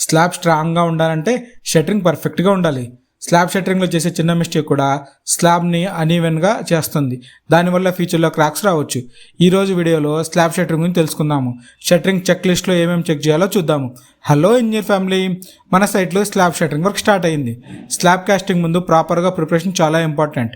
Slab స్ట్రాంగ్గా ఉండాలంటే shuttering పర్ఫెక్ట్గా ఉండాలి. స్లాబ్ షట్టరింగ్లో చేసే చిన్న మిస్టేక్ కూడా స్లాబ్ని అనీవెన్గా చేస్తుంది. దానివల్ల ఫ్యూచర్లో క్రాక్స్ రావచ్చు. ఈరోజు వీడియోలో స్లాబ్ షట్టరింగ్ గురించి తెలుసుకుందాము. షట్టరింగ్ చెక్ లిస్ట్లో ఏమేమి చెక్ చేయాలో చూద్దాము. హలో ఇంజనీర్ ఫ్యామిలీ, మన సైట్లో స్లాబ్ షట్టరింగ్ వర్క్ స్టార్ట్ అయింది. స్లాబ్ కాస్టింగ్ ముందు ప్రాపర్గా ప్రిపరేషన్ చాలా ఇంపార్టెంట్.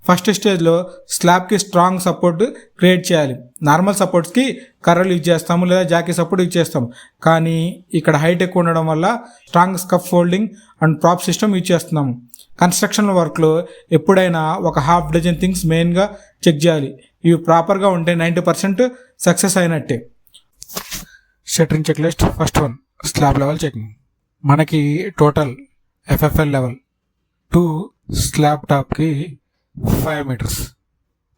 ఫస్ట్ స్టేజ్లో స్లాబ్కి స్ట్రాంగ్ సపోర్ట్ క్రియేట్ చేయాలి. నార్మల్ సపోర్ట్స్కి కర్రలు యూజ్ చేస్తాము లేదా జాకీ సపోర్ట్ యూజ్ చేస్తాము. కానీ ఇక్కడ హైట్ ఎక్కువ ఉండడం వల్ల strong scaffolding and prop system use చేస్తున్నాము. కన్స్ట్రక్షన్ వర్క్లో ఎప్పుడైనా ఒక హాఫ్ డజన్ థింగ్స్ మెయిన్గా చెక్ చేయాలి. ఇవి ప్రాపర్గా ఉంటే 90% సక్సెస్ అయినట్టే. Shuttering check list. First one, slab level checking. మనకి total FFL level to slab టాప్కి 5 meters.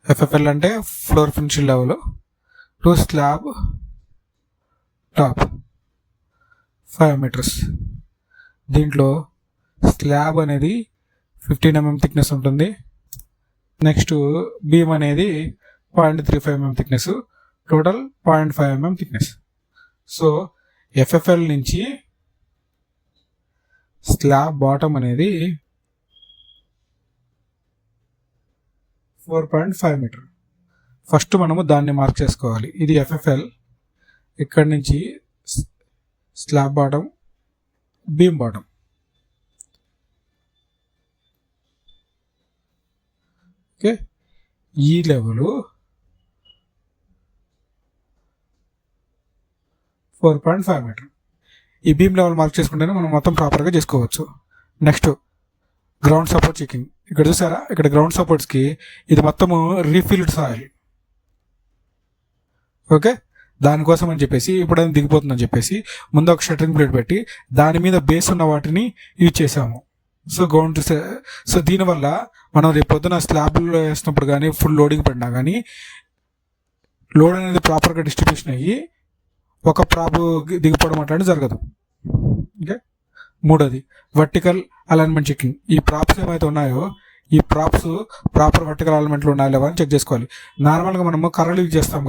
FFL అంటే floor finishing level to slab top 5 meters. దీంట్లో స్లాబ్ అనేది 15 mm థిక్నెస్ ఉంటుంది. నెక్స్ట్ బీమ్ అనేది 0.35 mm thickness, total 0.5 mm thickness. So FFL నుంచి slab bottom అనేది 4.5 meter. ఫస్ట్ మనము దాన్ని మార్క్ చేసుకోవాలి. ఇది FFL. ఇక్కడి నుంచి slab bottom, beam bottom. Okay, ఈ లెవెలు 4.5 meter. ఈ బీమ్ లెవెల్ మార్క్ చేసుకుంటేనే మనం మొత్తం ప్రాపర్గా చేసుకోవచ్చు. Next ground support checking. ఇక్కడ చూసారా, ఇక్కడ గ్రౌండ్ సపోర్ట్స్కి ఇది మొత్తము రీఫిల్డ్ సాయిల్. ఓకే, దానికోసం అని చెప్పేసి ఇప్పుడైనా దిగిపోతుందని చెప్పేసి ముందు ఒక షట్టరింగ్ ప్లేట్ పెట్టి దాని మీద బేస్ ఉన్న వాటిని యూజ్ చేసాము. సో దీనివల్ల మనం రేపు పొద్దున స్లాబ్లో వేసినప్పుడు కానీ ఫుల్ లోడింగ్ పడినా కానీ లోడ్ అనేది ప్రాపర్గా డిస్ట్రిబ్యూషన్ అయ్యి ఒక ప్రాప్ దిగిపోవడం అట్లాంటి జరగదు. ఓకే, మూడోది వర్టికల్ అలైన్మెంట్ చెకింగ్. ఈ ప్రాప్స్ ఏమైతే ఉన్నాయో ఈ ప్రాప్స్ ప్రాపర్ వర్టికల్ అలైన్మెంట్లో ఉన్నాయో లేవో అని చెక్ చేసుకోవాలి. నార్మల్గా మనము కర్రలు యూజ్ చేస్తాం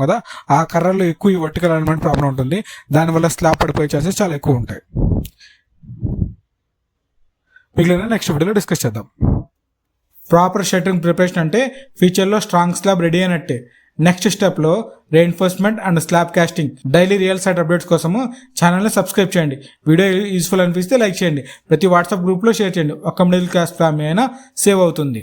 కదా, ఆ కర్రలు ఎక్కువ ఈ వర్టికల్ అలైన్మెంట్ ప్రాబ్లం ఉంటుంది. దానివల్ల స్లాబ్ పడిపోయే ఛాన్సెస్ చాలా ఎక్కువ ఉంటాయి. మిగిలిన నెక్స్ట్ వీడియోలో డిస్కస్ చేద్దాం. ప్రాపర్ షట్టరింగ్ ప్రిపరేషన్ అంటే ఫ్యూచర్లో స్ట్రాంగ్ స్లాబ్ రెడీ అయినట్టే. నెక్స్ట్ స్టెప్లో reinforcement and slab casting. Daily real site updates కోసము ఛానల్ని సబ్స్క్రైబ్ చేయండి. వీడియో యూస్ఫుల్ అనిపిస్తే లైక్ చేయండి. ప్రతి వాట్సాప్ గ్రూప్లో షేర్ చేయండి. ఒక్క మిడిల్ క్లాస్ ఫ్యామిలీ అయినా సేవ్ అవుతుంది.